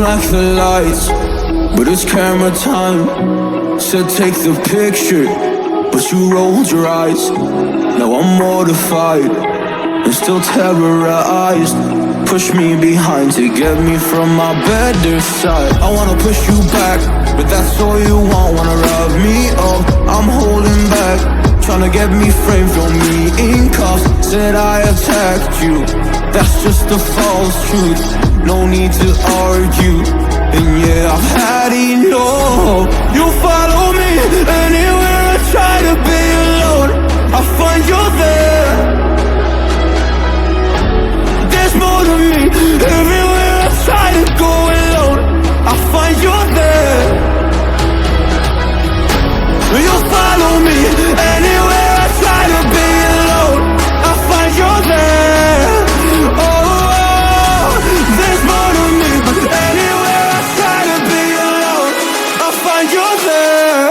like the lights, but it's camera time. Said take the picture, but you rolled your eyes. Now I'm mortified and still terrorized. Push me behind to get me from my better side. I wanna push you back, but that's all you want. Wanna rub me up, I'm holding back. Tryna get me framed, throw me in cuffs. Said I attacked you, that's just a false truth. No need to argue, and yeah, I've had enough. You follow me anywhere I try to be alone. I find you there. There's more to me. Everywhere I try to go alone, I find you there. You follow me anywhere I try to be alone, I find you there. Oh, there's more to me. Anywhere I try to be alone, I find you there.